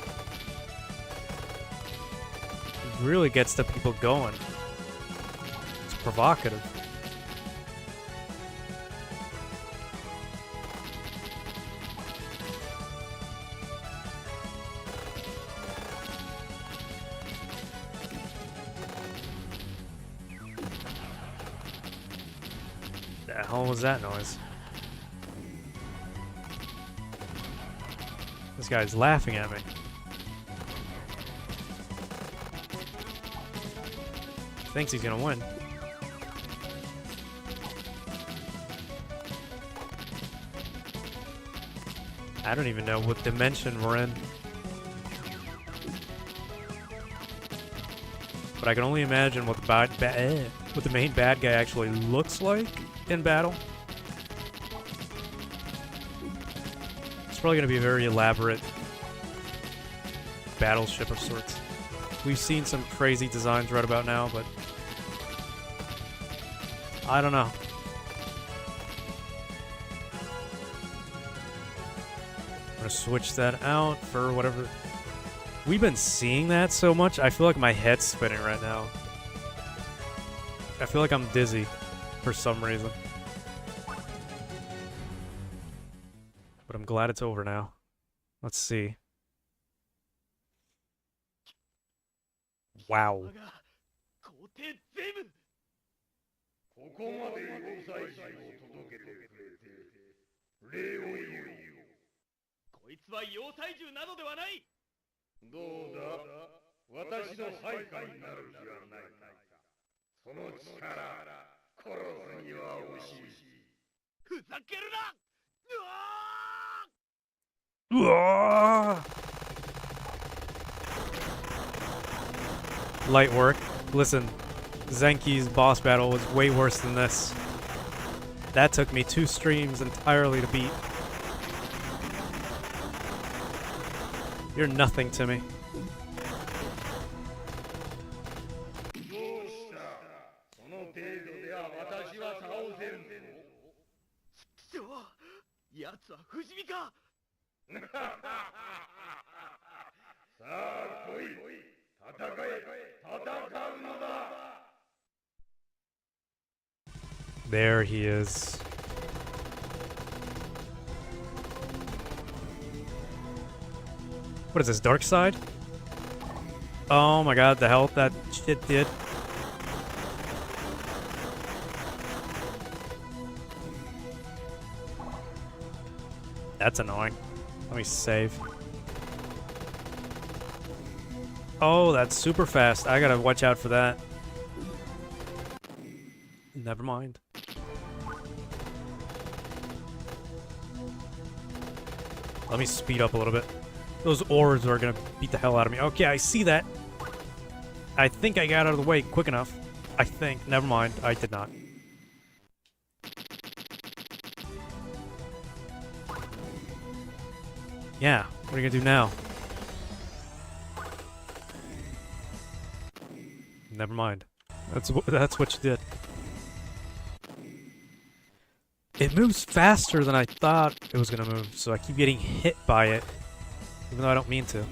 It really gets the people going. It's provocative. The hell was that noise? This guy's laughing at me. Thinks he's gonna win. I don't even know what dimension we're in. But I can only imagine what the main bad guy actually looks like in battle. It's probably going to be a very elaborate battleship of sorts. We've seen some crazy designs right about now, but I don't know. I'm going to switch that out for whatever. We've been seeing that so much, I feel like my head's spinning right now. I feel like I'm dizzy for some reason. But I'm glad it's over now. Let's see. Wow. ここまで要塞人を届けてくれて礼を言うよ。こいつは要塞獣などではない。どうだ、私の配下になる気はないか。その力、殺すには惜しい。ふざけるな。うわー! Light work. Listen, Zenki's boss battle was way worse than this. That took me 2 streams entirely to beat. You're nothing to me. どうした？その程度では私は倒せるぞ。やつは不死身か。さあ来い、戦うのだ。 There he is. What is this, Dark Side? Oh my god, the health that shit did. That's annoying. Let me save. Oh, that's super fast. I gotta watch out for that. Never mind. Let me speed up a little bit. Those orbs are gonna beat the hell out of me. Okay, I see that. I think I got out of the way quick enough. I think. Never mind. I did not. Yeah, what are you gonna do now? Never mind. That's what you did. It moves faster than I thought it was gonna move, so I keep getting hit by it, even though I don't mean to.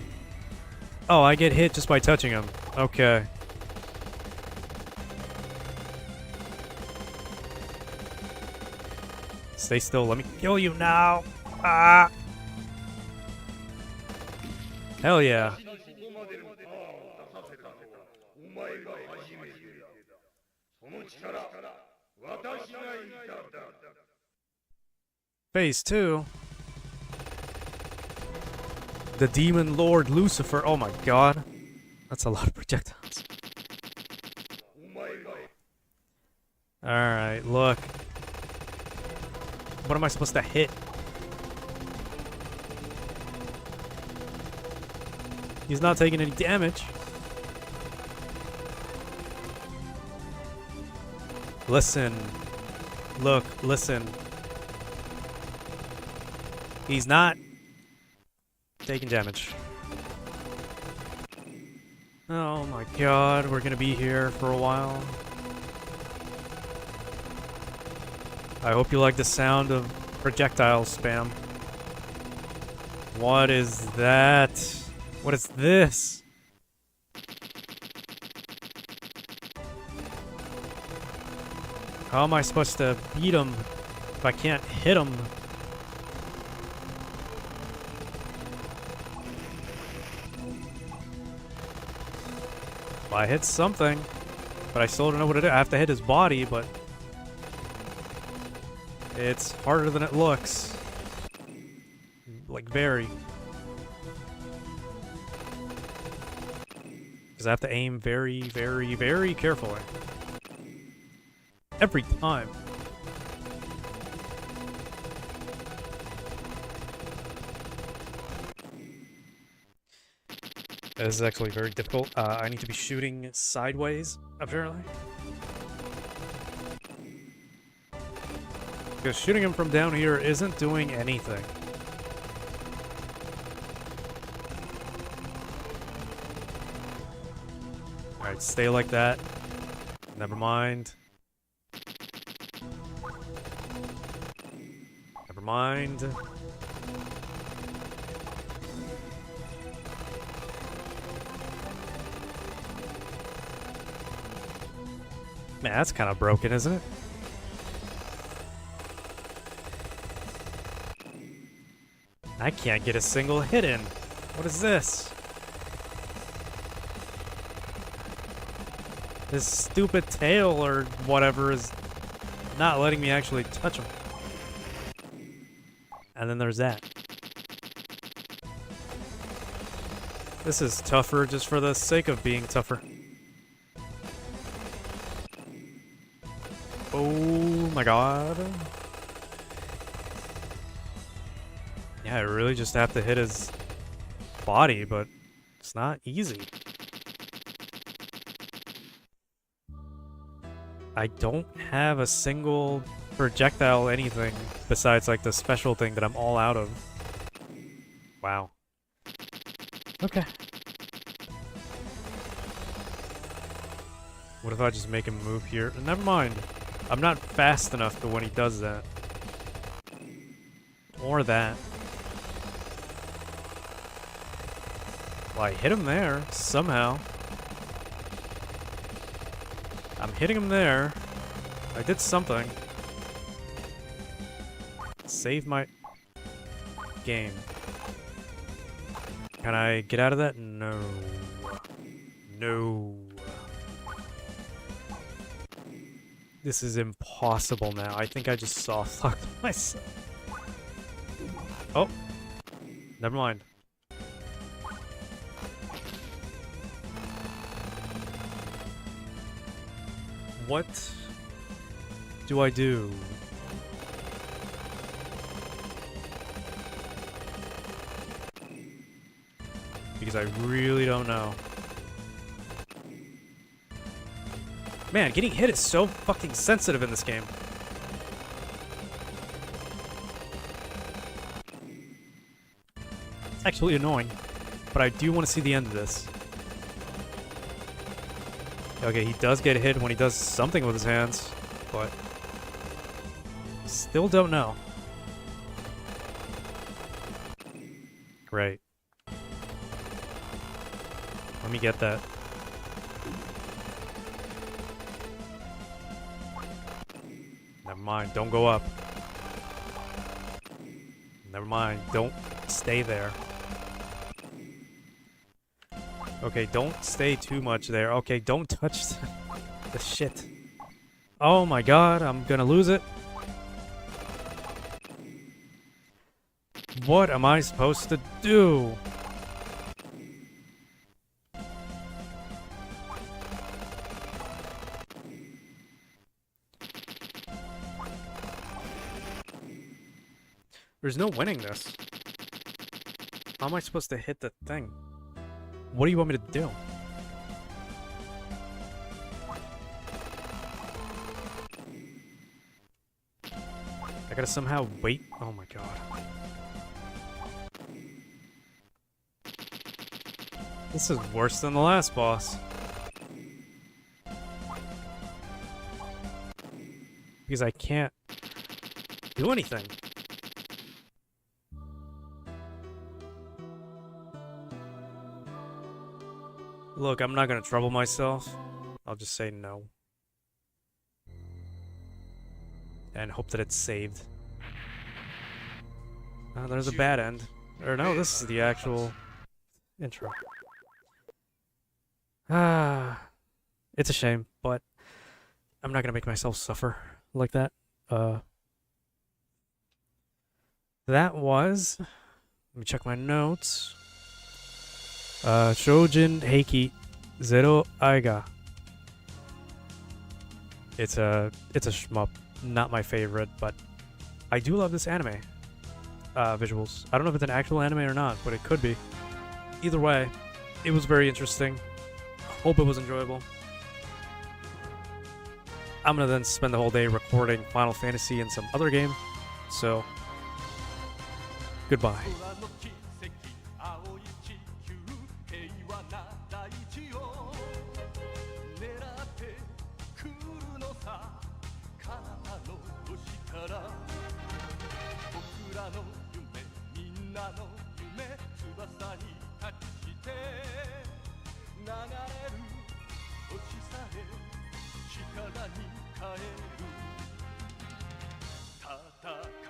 Oh, I get hit just by touching him. Okay. Stay still. Let me kill you now. Ah! Hell yeah. Phase 2. The Demon Lord Lucifer. Oh my god. That's a lot of projectiles. Alright, look. What am I supposed to hit? He's not taking any damage. Listen. Look, listen. He's not taking damage. Oh my god, we're gonna be here for a while. I hope you like the sound of projectile spam. What is that? What is this? How am I supposed to beat him if I can't hit him? I hit something, but I still don't know what it is. I have to hit his body, but it's harder than it looks. Like, very. Because I have to aim very, very, very carefully. Every time. This is actually very difficult. I need to be shooting sideways, apparently. Because shooting him from down here isn't doing anything. Alright, stay like that. Never mind. Never mind. Man, that's kind of broken, isn't it? I can't get a single hit in. What is this? This stupid tail or whatever is not letting me actually touch him. And then there's that. This is tougher just for the sake of being tougher. Oh my god. Yeah, I really just have to hit his body, but it's not easy. I don't have a single projectile anything besides like the special thing that I'm all out of. Wow. Okay. What if I just make him move here? Never mind. I'm not fast enough for when he does that. Or that. Well, I hit him there, somehow. I'm hitting him there. I did something. Save my game. Can I get out of that? No. No. This is impossible now. I think I just soft-locked myself. Oh. Never mind. What do I do? Because I really don't know. Man, getting hit is so fucking sensitive in this game. It's actually annoying, but I do want to see the end of this. Okay, he does get hit when he does something with his hands, but still don't know. Great. Let me get that. Never mind, don't go up. Never mind, don't stay there. Okay, don't stay too much there. Okay, don't touch the shit. Oh my god, I'm gonna lose it. What am I supposed to do? There's no winning this. How am I supposed to hit the thing? What do you want me to do? I gotta somehow wait. Oh my god. This is worse than the last boss. Because I can't do anything. Look, I'm not gonna trouble myself. I'll just say no. And hope that it's saved. There's a bad end. Or no, this is the actual intro. It's a shame, but I'm not gonna make myself suffer like that. That was... Let me check my notes. Chōjin Heiki Zeroigar. It's a shmup. Not my favorite, but I do love this anime. Visuals. I don't know if it's an actual anime or not, but it could be. Either way, it was very interesting. Hope it was enjoyable. I'm gonna then spend the whole day recording Final Fantasy and some other game, so goodbye. 戦